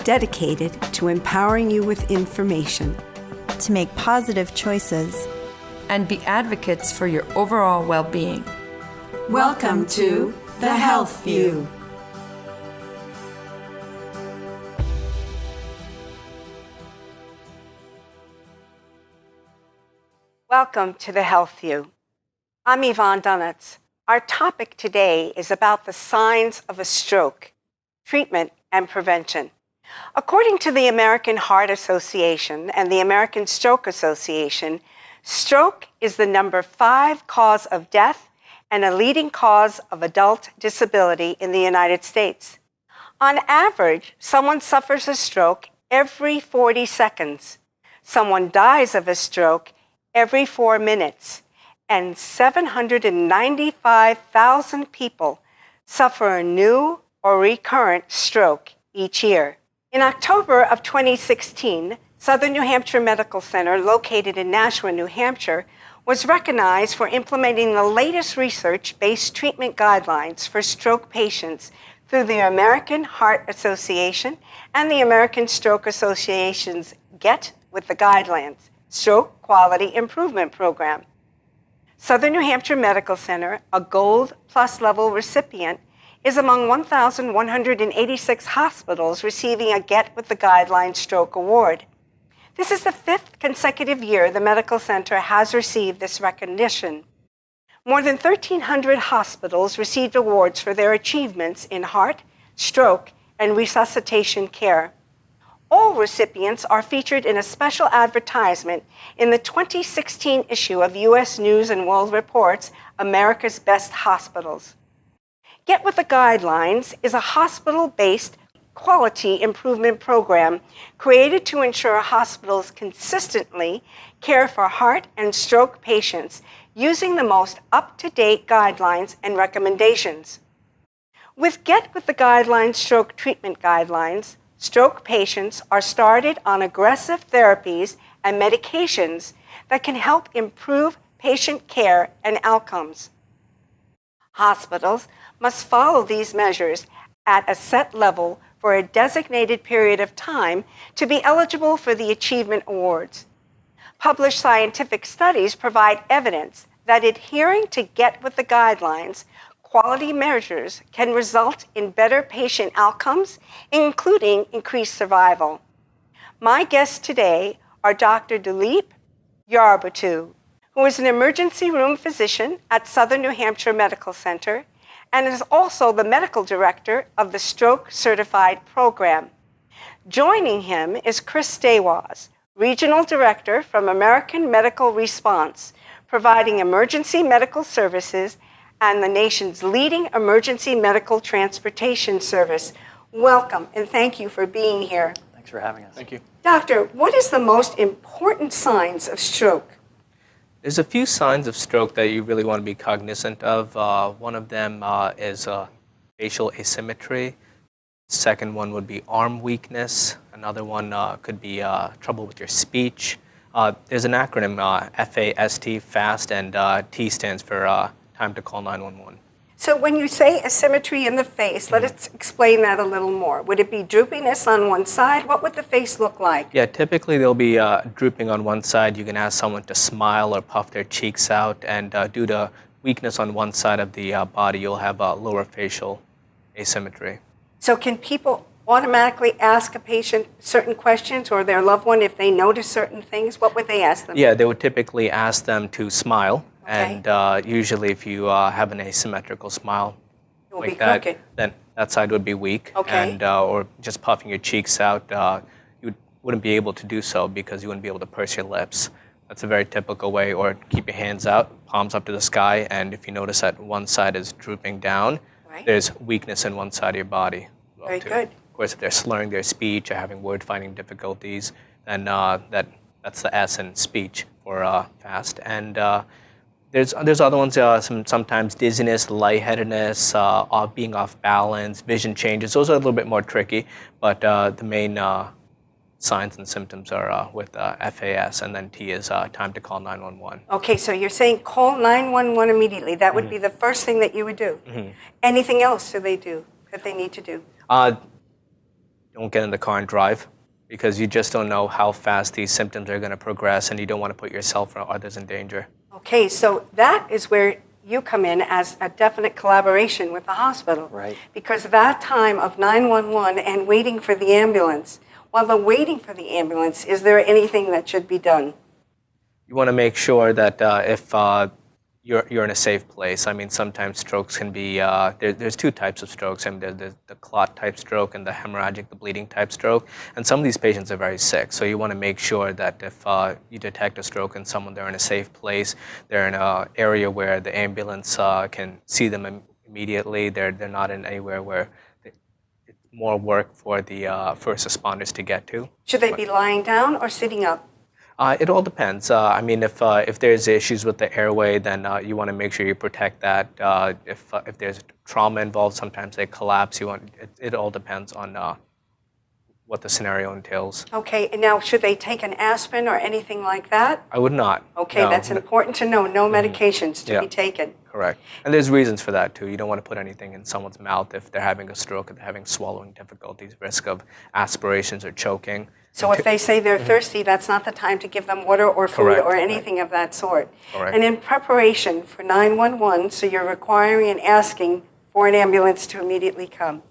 dedicated to empowering you with information to make positive choices and be advocates for your overall well-being. Welcome to The Health View. Welcome to The Health View. I'm Yvonne Dunitz. Our topic today is about the signs of a stroke, treatment and prevention. According to the American Heart Association and the American Stroke Association, stroke is the number 5 cause of death and a leading cause of adult disability in the United States. On average, someone suffers a stroke every 40 seconds. Someone dies of a stroke every 4 minutes, and 795,000 people suffer a new or recurrent stroke each year. In October of 2016, Southern New Hampshire Medical Center, located in Nashua, New Hampshire, was recognized for implementing the latest research-based treatment guidelines for stroke patients through the American Heart Association and the American Stroke Association's Get with the Guidelines Stroke Quality Improvement Program. Southern New Hampshire Medical Center, a Gold Plus level recipient, is among 1,186 hospitals receiving a Get with the Guidelines Stroke Award. This is the 5th consecutive year the medical center has received this recognition. More than 1,300 hospitals received awards for their achievements in heart, stroke, and resuscitation care. All recipients are featured in a special advertisement in the 2016 issue of U.S. News & World Report's America's Best Hospitals. Get with the Guidelines is a hospital-based quality improvement program created to ensure hospitals consistently care for heart and stroke patients using the most up-to-date guidelines and recommendations. With Get with the Guidelines Stroke Treatment Guidelines, stroke patients are started on aggressive therapies and medications that can help improve patient care and outcomes. Hospitals must follow these measures at a set level for a designated period of time to be eligible for the Achievement Awards. Published scientific studies provide evidence that adhering to Get with the Guidelines quality measures can result in better patient outcomes, including increased survival. My guests today are Dr. Dilip Yarbuttu, who is an emergency room physician at Southern New Hampshire Medical Center and is also the medical director of the Stroke Certified Program. Joining him is Chris Stawaz, regional director from American Medical Response, providing emergency medical services and the nation's leading emergency medical transportation service. Welcome, and thank you for being here. Thanks for having us. Thank you. Doctor, what is the most important signs of stroke? There's a few signs of stroke that you really want to be cognizant of. One of them is facial asymmetry. Second one would be arm weakness. Another one could be trouble with your speech. There's an acronym, FAST, FAST, and T stands for time to call 911. So when you say asymmetry in the face, let us explain that a little more. Would it be droopiness on one side? What would the face look like? Yeah, typically they'll be drooping on one side. You can ask someone to smile or puff their cheeks out, and due to weakness on one side of the body, you'll have lower facial asymmetry. So can people automatically ask a patient certain questions or their loved one if they notice certain things? What would they ask them? Yeah, they would typically ask them to smile. Okay. And usually if you have an asymmetrical smile It will like be that, crooked. then that side would be weak. Okay. And, or just puffing your cheeks out, you wouldn't be able to do so because you wouldn't be able to purse your lips. That's a very typical way. Or keep your hands out, palms up to the sky, and if you notice that one side is drooping down, Right. there's weakness in one side of your body. Very good. Of course, if they're slurring their speech or having word-finding difficulties, then that's the S in speech for fast. And there's other ones, sometimes dizziness, lightheadedness, being off balance, vision changes. Those are a little bit more tricky, but the main signs and symptoms are with FAS, and then T is time to call 911. Okay, so you're saying call 911 immediately. That would be the first thing that you would do. Anything else do they need to do? Don't don't get in the car and drive, because you just don't know how fast these symptoms are going to progress, and you don't want to put yourself or others in danger. Okay, so that is where you come in as a definite collaboration with the hospital. Right. Because that time of 911 and waiting for the ambulance, while they're waiting for the ambulance, is there anything that should be done? You want to make sure that if you're in a safe place. I mean, sometimes strokes can be, there's two types of strokes. I mean, there's the clot type stroke and the hemorrhagic, the bleeding type stroke. And some of these patients are very sick. So you want to make sure that if you detect a stroke in someone, they're in a safe place, they're in an area where the ambulance can see them immediately. They're not in anywhere where it's more work for the first responders to get to. Should they be lying down or sitting up? It all depends. I mean, if there's issues with the airway, then you want to make sure you protect that. If there's trauma involved, sometimes they collapse. It all depends on what the scenario entails. Okay, and now should they take an aspirin or anything like that? I would not. Okay, No, that's important to know. No medications to Yeah. be taken. Correct. And there's reasons for that too. You don't want to put anything in someone's mouth if they're having a stroke, if they're having swallowing difficulties, risk of aspirations or choking. So if they say they're thirsty, that's not the time to give them water or food Correct. or anything of that sort. Correct. And in preparation for 911, so you're requiring and asking for an ambulance to immediately come.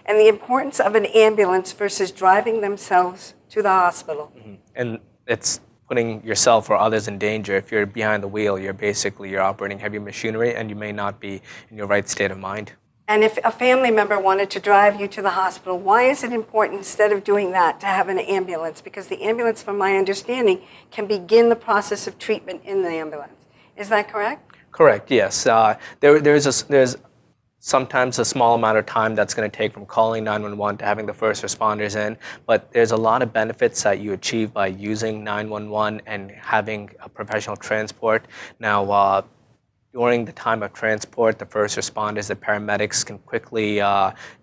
And the importance of an ambulance versus driving themselves to the hospital. And it's putting yourself or others in danger. If you're behind the wheel, you're operating heavy machinery, and you may not be in your right state of mind. And if a family member wanted to drive you to the hospital, why is it important, instead of doing that, to have an ambulance? Because the ambulance, from my understanding, can begin the process of treatment in the ambulance. Is that correct? Correct, yes. There's sometimes a small amount of time that's going to take from calling 911 to having the first responders in, but there's a lot of benefits that you achieve by using 911 and having a professional transport. Now, during the time of transport, the first responders, the paramedics can quickly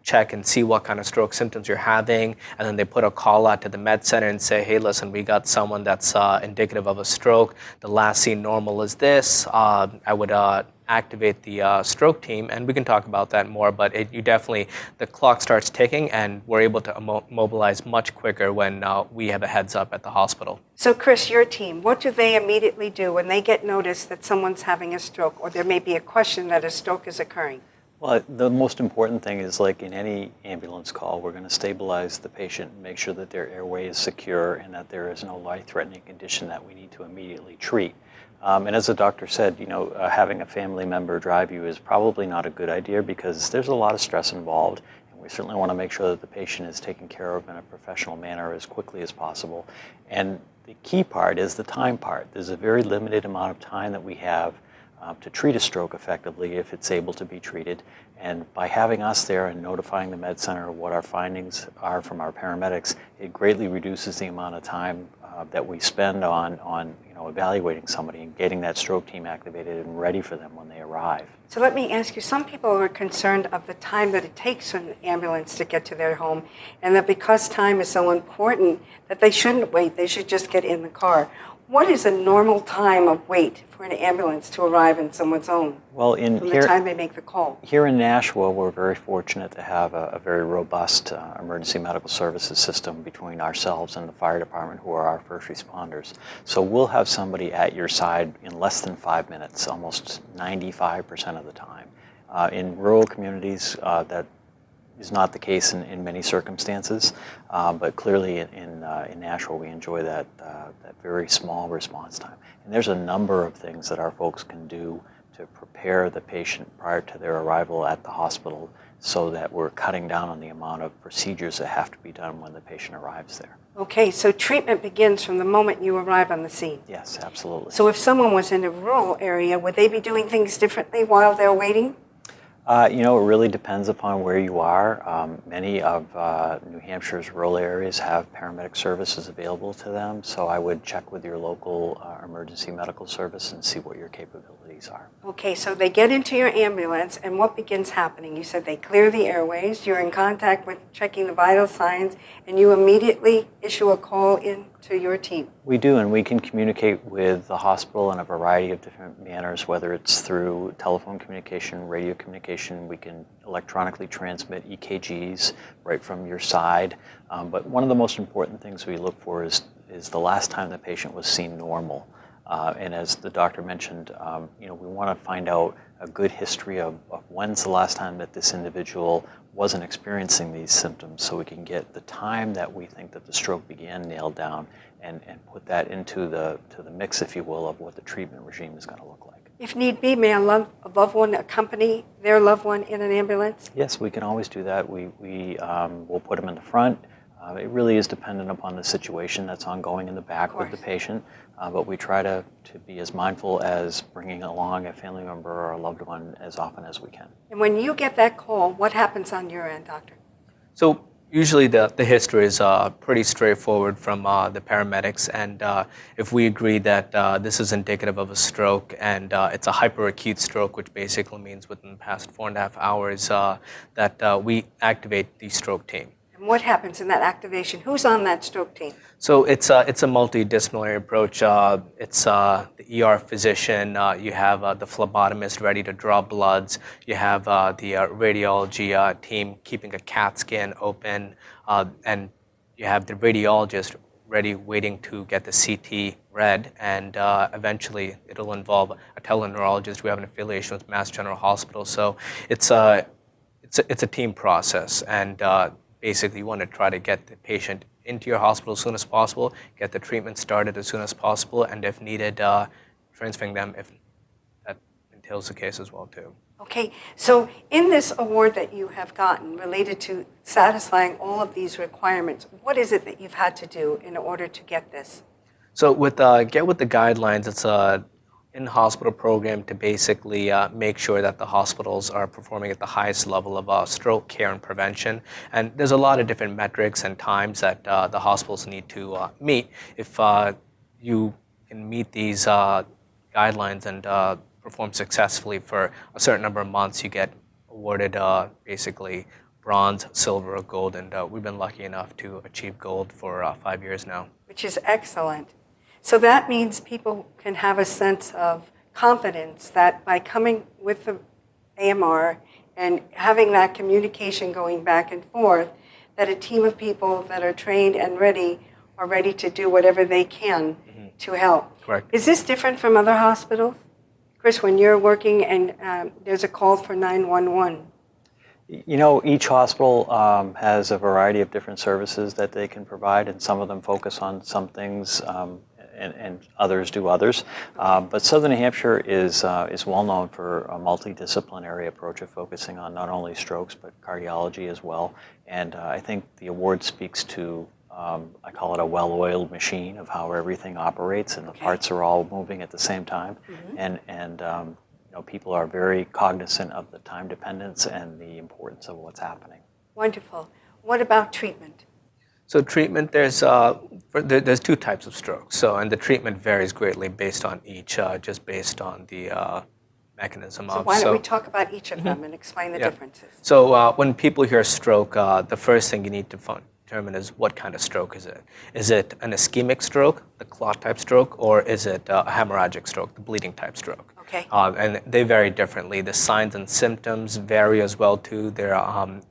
check and see what kind of stroke symptoms you're having, and then they put a call out to the med center and say, hey, listen, we got someone that's indicative of a stroke. The last seen normal is this. I would activate the stroke team, and we can talk about that more, but the clock starts ticking, and we're able to mobilize much quicker when we have a heads up at the hospital. So Chris, your team, what do they immediately do when they get notice that someone's having a stroke, or there may be a question that a stroke is occurring? Well, the most important thing is, like in any ambulance call, we're going to stabilize the patient and make sure that their airway is secure and that there is no life-threatening condition that we need to immediately treat. And as the doctor said, having a family member drive you is probably not a good idea because there's a lot of stress involved. And we certainly want to make sure that the patient is taken care of in a professional manner as quickly as possible. And the key part is the time part. There's a very limited amount of time that we have to treat a stroke effectively if it's able to be treated. And by having us there and notifying the med center of what our findings are from our paramedics, it greatly reduces the amount of time that we spend on evaluating somebody and getting that stroke team activated and ready for them when they arrive. So let me ask you, some people are concerned of the time that it takes for an ambulance to get to their home, and that because time is so important, that they shouldn't wait, they should just get in the car. What is a normal time of wait for an ambulance to arrive in someone's home? Well, from the time they make the call? Here in Nashua, we're very fortunate to have a very robust emergency medical services system between ourselves and the fire department, who are our first responders. So we'll have somebody at your side in less than 5 minutes, almost 95% of the time. In rural communities, that is not the case in many circumstances, but clearly in Nashua we enjoy that very small response time. And there's a number of things that our folks can do to prepare the patient prior to their arrival at the hospital so that we're cutting down on the amount of procedures that have to be done when the patient arrives there. Okay, so treatment begins from the moment you arrive on the scene. Yes, absolutely. So if someone was in a rural area, would they be doing things differently while they're waiting? It really depends upon where you are. Many of New Hampshire's rural areas have paramedic services available to them, so I would check with your local emergency medical service and see what your capabilities are. Okay, so they get into your ambulance, and what begins happening? You said they clear the airways, you're in contact with checking the vital signs, and you immediately issue a call in? to your team? We do, and we can communicate with the hospital in a variety of different manners, whether it's through telephone communication, radio communication. We can electronically transmit EKGs right from your side. But one of the most important things we look for is the last time the patient was seen normal. And as the doctor mentioned, we want to find out a good history of when's the last time that this individual wasn't experiencing these symptoms, so we can get the time that we think that the stroke began nailed down and put that into the mix, if you will, of what the treatment regime is going to look like. If need be, may a loved one accompany their loved one in an ambulance? Yes, we can always do that. We'll put them in the front. It really is dependent upon the situation that's ongoing in the back with the patient, but we try to be as mindful as bringing along a family member or a loved one as often as we can. And when you get that call, what happens on your end, doctor? So usually the history is pretty straightforward from the paramedics, and if we agree that this is indicative of a stroke and it's a hyperacute stroke, which basically means within the past 4.5 hours, that we activate the stroke team. And what happens in that activation? Who's on that stroke team? So it's a multidisciplinary approach. It's the ER physician. You have the phlebotomist ready to draw bloods. You have the radiology team keeping a CAT scan open, and you have the radiologist ready, waiting to get the CT read, and eventually it'll involve a teleneurologist. We have an affiliation with Mass General Hospital, so it's a team process, and basically you want to try to get the patient into your hospital as soon as possible, get the treatment started as soon as possible, and if needed, transferring them if that entails the case as well too. Okay, so in this award that you have gotten related to satisfying all of these requirements, what is it that you've had to do in order to get this? So with Get With the Guidelines, it's a in-hospital program to basically make sure that the hospitals are performing at the highest level of stroke care and prevention. And there's a lot of different metrics and times that the hospitals need to meet. If you can meet these guidelines and perform successfully for a certain number of months, you get awarded basically bronze, silver, or gold. And we've been lucky enough to achieve gold for 5 years now. Which is excellent. So that means people can have a sense of confidence that by coming with the AMR and having that communication going back and forth, that a team of people that are trained and ready are ready to do whatever they can to help. Correct. Is this different from other hospitals? Chris, when you're working and there's a call for 911? You know, each hospital has a variety of different services that they can provide, and some of them focus on some things and others do others. But Southern New Hampshire is well known for a multidisciplinary approach of focusing on not only strokes but cardiology as well. And I think the award speaks to, I call it a well-oiled machine of how everything operates, and the parts are all moving at the same time. And people are very cognizant of the time dependence and the importance of what's happening. Wonderful. What about treatment? So treatment, there's two types of strokes. And the treatment varies greatly based on each, just based on the mechanism So why don't we talk about each of them and explain the differences? So when people hear stroke, the first thing you need to determine is what kind of stroke is it? Is it an ischemic stroke, the clot type stroke, or is it a hemorrhagic stroke, the bleeding type stroke? Okay. And they vary differently. The signs and symptoms vary as well too.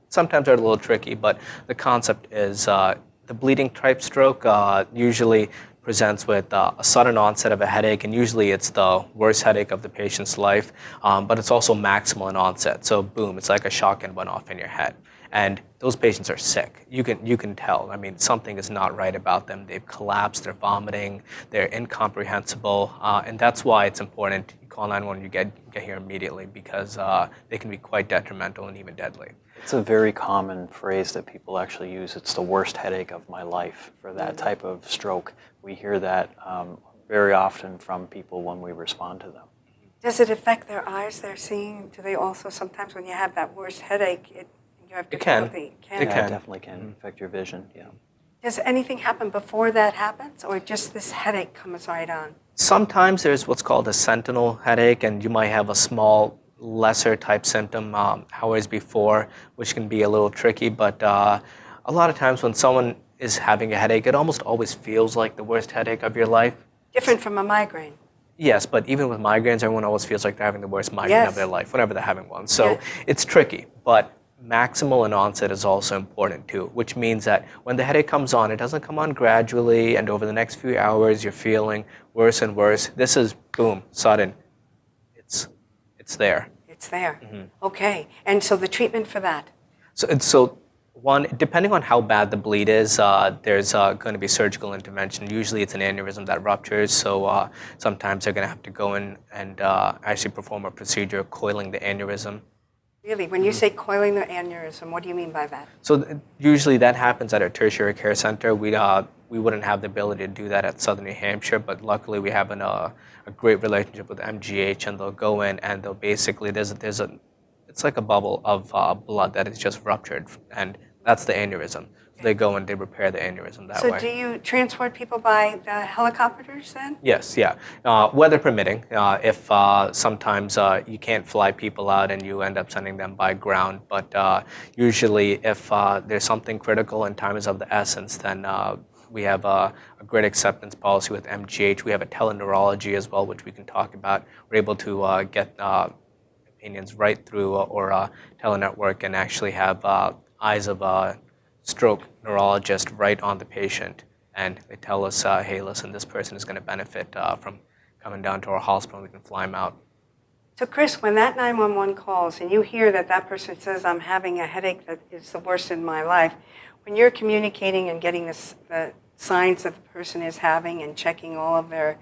Sometimes they're a little tricky, but the concept is the bleeding type stroke usually presents with a sudden onset of a headache, and usually it's the worst headache of the patient's life, but it's also maximal in onset. So boom, it's like a shotgun went off in your head. And those patients are sick. You can tell. I mean, something is not right about them. They've collapsed, they're vomiting, they're incomprehensible, and that's why it's important you call 911, you get here immediately, because they can be quite detrimental and even deadly. It's a very common phrase that people actually use. It's the worst headache of my life for that type of stroke. We hear that very often from people when we respond to them. Does it affect their eyes, they're seeing? Do they also sometimes, when you have that worst headache, you have difficulty? It can. It definitely can affect your vision, yeah. Does anything happen before that happens, or just this headache comes right on? Sometimes there's what's called a sentinel headache, and you might have a small, lesser type symptom hours before, which can be a little tricky. But a lot of times when someone is having a headache, it almost always feels like the worst headache of your life. Different from a migraine. Yes, but even with migraines, everyone always feels like they're having the worst migraine of their life, whenever they're having one. So it's tricky, but maximal in onset is also important too, which means that when the headache comes on, it doesn't come on gradually, and over the next few hours, you're feeling worse and worse. This is, boom, sudden. It's there. It's there. Okay. And so the treatment for that? So one, depending on how bad the bleed is, there's going to be surgical intervention. Usually it's an aneurysm that ruptures, so sometimes they're going to have to go in and actually perform a procedure coiling the aneurysm. Really? When you say coiling the aneurysm, what do you mean by that? So usually that happens at a tertiary care center. We wouldn't have the ability to do that at Southern New Hampshire, but luckily we have a great relationship with MGH, and they'll go in and they'll basically, it's like a bubble of blood that is just ruptured, and that's the aneurysm. So they go and they repair the aneurysm that way. So do you transport people by the helicopters then? Yes, yeah. Weather permitting. If sometimes you can't fly people out and you end up sending them by ground, but usually if there's something critical and time is of the essence, then we have a great acceptance policy with MGH. We have a teleneurology as well, which we can talk about. We're able to get opinions right through or telenetwork and actually have eyes of a stroke neurologist right on the patient. And they tell us, hey, listen, this person is going to benefit from coming down to our hospital. We can fly them out. So Chris, when that 911 calls and you hear that that person says, I'm having a headache that is the worst in my life, when you're communicating and getting the signs that the person is having and checking all of their,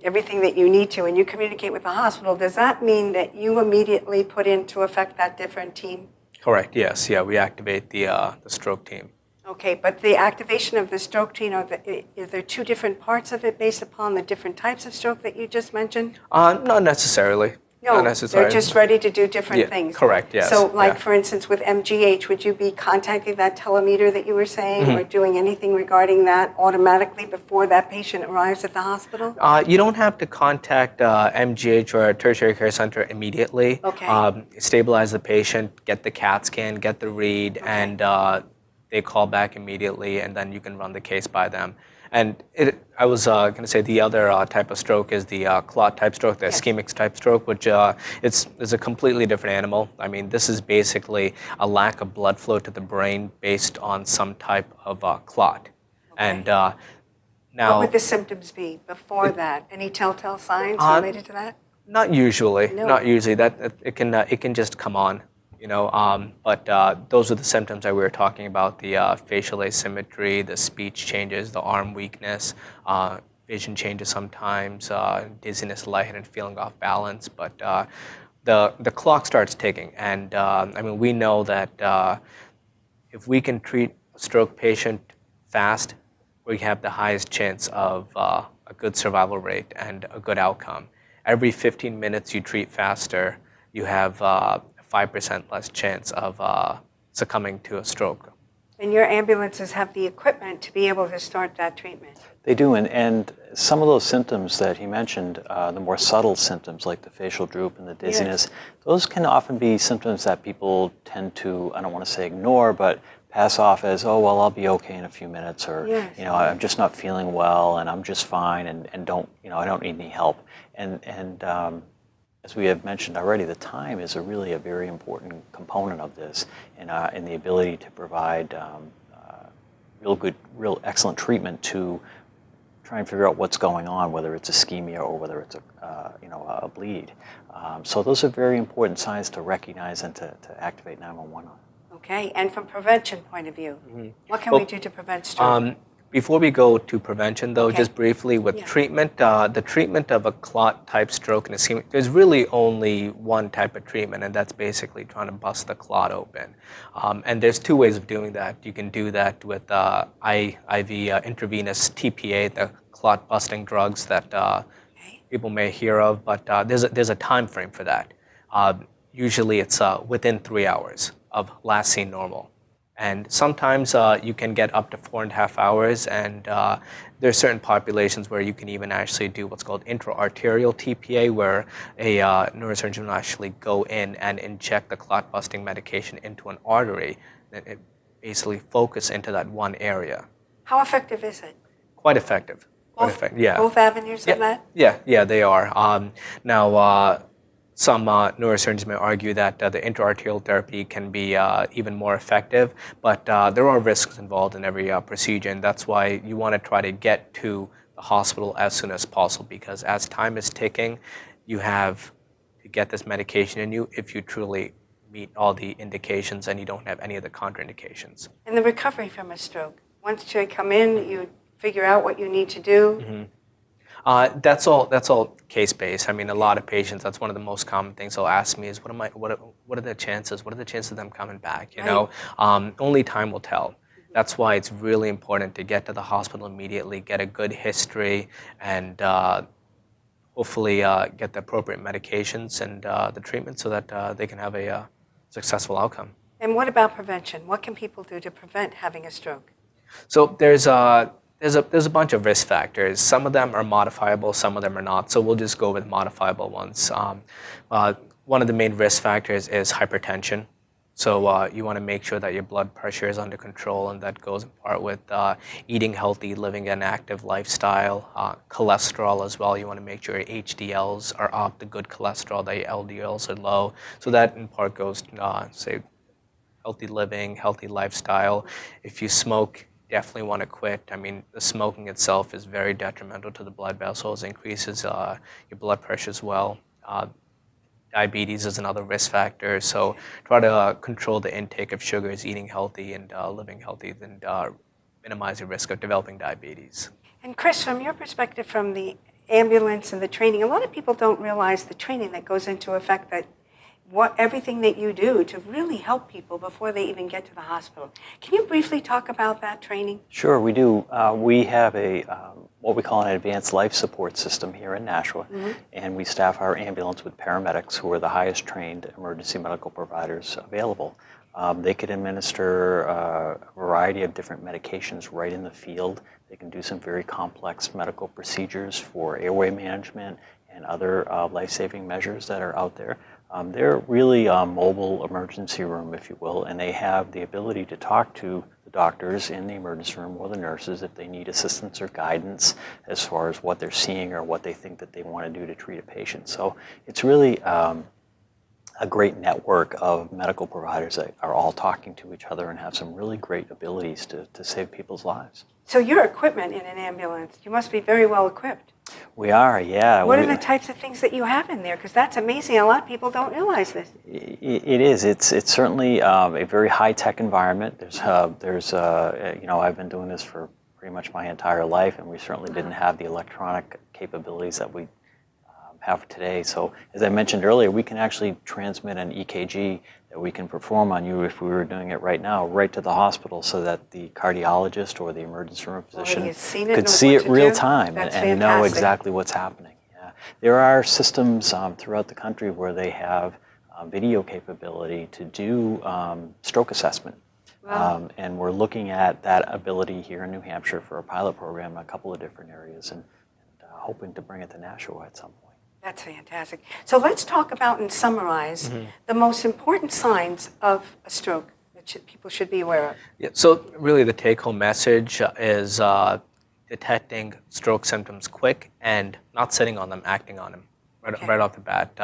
everything that you need to, and you communicate with the hospital, does that mean that you immediately put into effect that different team? Correct, yes. Yeah, we activate the stroke team. Okay, but the activation of the stroke team, is there two different parts of it based upon the different types of stroke that you just mentioned? Not necessarily. No, not necessarily. they're just ready to do different things. Correct, yes. So, like, for instance, with MGH, would you be contacting that telemeter that you were saying or doing anything regarding that automatically before that patient arrives at the hospital? You don't have to contact MGH or a tertiary care center immediately. Okay. Stabilize the patient, get the CAT scan, get the read, and they call back immediately, and then you can run the case by them. And I was going to say the other type of stroke is the clot type stroke, the ischemic type stroke, which is a completely different animal. I mean, this is basically a lack of blood flow to the brain based on some type of clot. Okay. And now, what would the symptoms be before that? Any telltale signs related to that? Not usually. No. Not usually. That it can just come on. But those are the symptoms that we were talking about, the facial asymmetry, the speech changes, the arm weakness, vision changes sometimes, dizziness, lightheaded, feeling off balance. But the clock starts ticking. And we know that if we can treat a stroke patient fast, we have the highest chance of a good survival rate and a good outcome. Every 15 minutes you treat faster, you have 5% less chance of succumbing to a stroke. And your ambulances have the equipment to be able to start that treatment? They do, and some of those symptoms that he mentioned, the more subtle symptoms like the facial droop and the dizziness, those can often be symptoms that people tend to, I don't want to say ignore, but pass off as, oh, well, I'll be okay in a few minutes, or, I'm just not feeling well and I'm just fine and don't, I don't need any help. And as we have mentioned already, the time is really a very important component of this in the ability to provide real excellent treatment to try and figure out what's going on, whether it's ischemia or whether it's a bleed. So those are very important signs to recognize and to activate 911 on. Okay, and from prevention point of view, what can we do to prevent stroke? Before we go to prevention, though, just briefly with treatment, the treatment of a clot-type stroke and ischemia, there's really only one type of treatment, and that's basically trying to bust the clot open. And there's two ways of doing that. You can do that with IV intravenous TPA, the clot-busting drugs that people may hear of, but there's a time frame for that. Usually it's within 3 hours of last seen normal. And sometimes you can get up to 4.5 hours, and there are certain populations where you can even actually do what's called intraarterial TPA, where a neurosurgeon will actually go in and inject the clot-busting medication into an artery. It basically focus into that one area. How effective is it? Quite effective. Quite Both, effective. Yeah. both avenues of that? Yeah, they are. Now, some neurosurgeons may argue that the intraarterial therapy can be even more effective, but there are risks involved in every procedure, and that's why you want to try to get to the hospital as soon as possible, because as time is ticking, you have to get this medication in you if you truly meet all the indications and you don't have any of the contraindications. And the recovery from a stroke. Once you come in, you figure out what you need to do. That's all case-based. I mean, a lot of patients, that's one of the most common things they'll ask me is, what are the chances? What are the chances of them coming back? You know, only time will tell. That's why it's really important to get to the hospital immediately, get a good history, and hopefully get the appropriate medications and the treatment so that they can have a successful outcome. And what about prevention? What can people do to prevent having a stroke? So there's a bunch of risk factors. Some of them are modifiable, some of them are not. So we'll just go with modifiable ones. One of the main risk factors is hypertension. So you want to make sure that your blood pressure is under control, and that goes in part with eating healthy, living an active lifestyle. Cholesterol as well. You want to make sure your HDLs are up, the good cholesterol, that your LDLs are low. So that in part goes, say, healthy living, healthy lifestyle. If you smoke, definitely want to quit. I mean, the smoking itself is very detrimental to the blood vessels, increases your blood pressure as well. Diabetes is another risk factor, so try to control the intake of sugars, eating healthy and living healthy, and minimize your risk of developing diabetes. And Chris, from your perspective from the ambulance and the training, a lot of people don't realize the training that goes into effect, that everything that you do to really help people before they even get to the hospital. Can you briefly talk about that training? Sure, we do. We have what we call an advanced life support system here in Nashua, and we staff our ambulance with paramedics who are the highest trained emergency medical providers available. They could administer a variety of different medications right in the field. They can do some very complex medical procedures for airway management and other life-saving measures that are out there. They're really a mobile emergency room, if you will, and they have the ability to talk to the doctors in the emergency room or the nurses if they need assistance or guidance as far as what they're seeing or what they think that they want to do to treat a patient. So it's really a great network of medical providers that are all talking to each other and have some really great abilities to save people's lives. So your equipment in an ambulance, you must be very well equipped. We are, yeah. What are the types of things that you have in there? Because that's amazing. A lot of people don't realize this. It is. It's certainly a very high-tech environment. There's you know, I've been doing this for pretty much my entire life, and we certainly didn't have the electronic capabilities that we have today. So as I mentioned earlier, we can actually transmit an EKG that we can perform on you if we were doing it right now, right to the hospital, so that the cardiologist or the emergency room physician could see it real time and know exactly what's happening. Yeah. There are systems throughout the country where they have video capability to do stroke assessment. Wow. And we're looking at that ability here in New Hampshire for a pilot program in a couple of different areas, and hoping to bring it to Nashua at some point. That's fantastic. So let's talk about and summarize the most important signs of a stroke that people should be aware of. Yeah, so really the take-home message is detecting stroke symptoms quick and not sitting on them, acting on them right off the bat.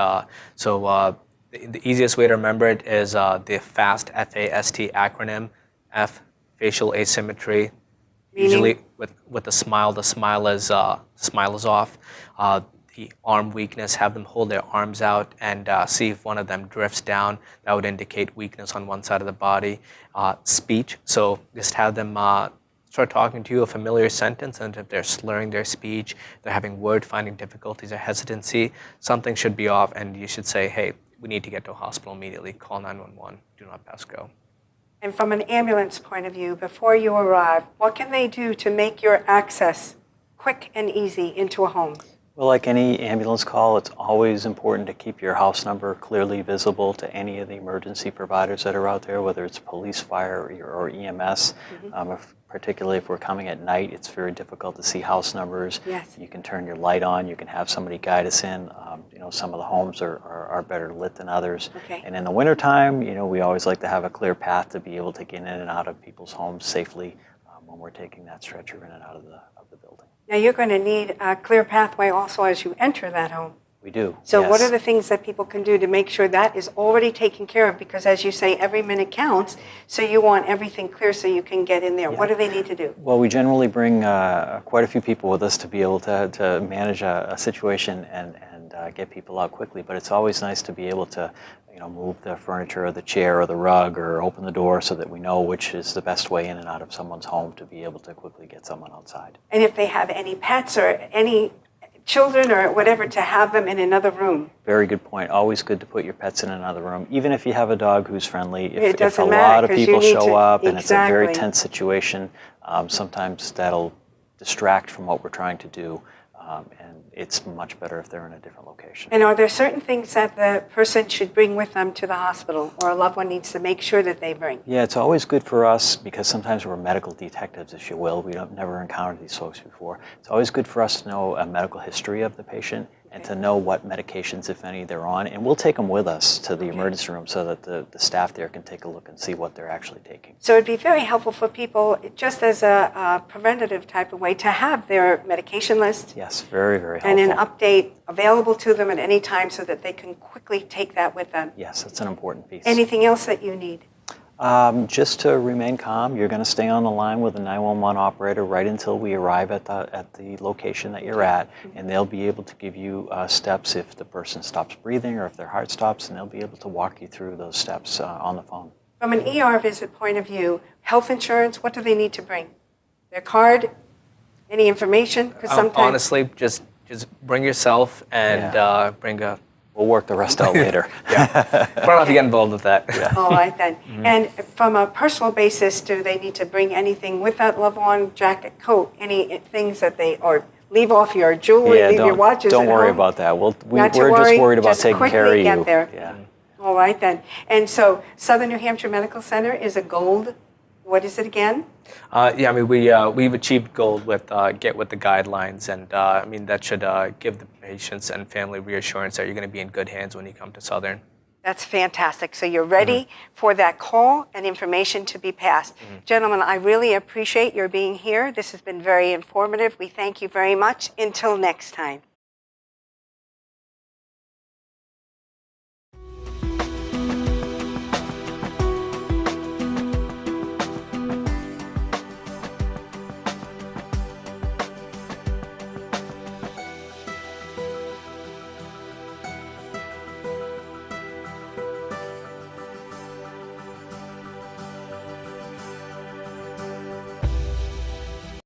The easiest way to remember it is the FAST, F-A-S-T acronym. F, facial asymmetry. Meaning? Usually with the smile is off. The arm weakness, have them hold their arms out and see if one of them drifts down. That would indicate weakness on one side of the body. Speech, so just have them start talking to you a familiar sentence, and if they're slurring their speech, they're having word-finding difficulties or hesitancy, something should be off, and you should say, hey, we need to get to a hospital immediately. Call 911. Do not pass go. And from an ambulance point of view, before you arrive, what can they do to make your access quick and easy into a home? Well, like any ambulance call, it's always important to keep your house number clearly visible to any of the emergency providers that are out there, whether it's police, fire, or EMS. Particularly if we're coming at night, it's very difficult to see house numbers. Yes. You can turn your light on, you can have somebody guide us in. Some of the homes are better lit than others. Okay. And in the wintertime, we always like to have a clear path to be able to get in and out of people's homes safely when we're taking that stretcher in and out of the building. Now, you're going to need a clear pathway also as you enter that home. We do. So yes. what are the things that people can do to make sure that is already taken care of? Because as you say, every minute counts, so you want everything clear so you can get in there. Yeah. What do they need to do? Well, we generally bring quite a few people with us to be able to manage a situation and get people out quickly. But it's always nice to be able to move the furniture or the chair or the rug or open the door so that we know which is the best way in and out of someone's home to be able to quickly get someone outside. And if they have any pets or any children or whatever, to have them in another room. Very good point. Always good to put your pets in another room, even if you have a dog who's friendly. It If doesn't a matter, lot of 'cause you people need show to- up and it's a very Exactly. tense situation, sometimes that'll distract from what we're trying to do, and it's much better if they're in a different location. And are there certain things that the person should bring with them to the hospital, or a loved one needs to make sure that they bring? Yeah, it's always good for us because sometimes we're medical detectives, if you will. We don't never encountered these folks before. It's always good for us to know a medical history of the patient and to know what medications, if any, they're on. And we'll take them with us to the emergency room so that the staff there can take a look and see what they're actually taking. So it'd be very helpful for people, just as a preventative type of way, to have their medication list Yes, very, very helpful. and an update available to them at any time so that they can quickly take that with them. Yes, that's an important piece. Anything else that you need? Just to remain calm, you're going to stay on the line with the 911 operator right until we arrive at the location that you're at, and they'll be able to give you steps if the person stops breathing or if their heart stops, and they'll be able to walk you through those steps on the phone. From an ER visit point of view, health insurance, what do they need to bring? Their card? Any information? Because sometimes Honestly, just bring yourself and bring a. We'll work the rest out later. Yeah, try not to get involved with that. All right then. And from a personal basis, do they need to bring anything with that loved one, jacket, coat, any things that they, or leave off your jewelry, leave your watches don't at worry home? about that. We're Not to just worry, worried about just taking care of quickly you. get there. Yeah. All right then. And so Southern New Hampshire Medical Center is a gold, what is it again? Yeah, I mean, we've achieved gold with Get With the Guidelines, and I mean, that should give the patients and family reassurance that you're going to be in good hands when you come to Southern. That's fantastic. So you're ready for that call and information to be passed. Gentlemen, I really appreciate your being here. This has been very informative. We thank you very much. Until next time.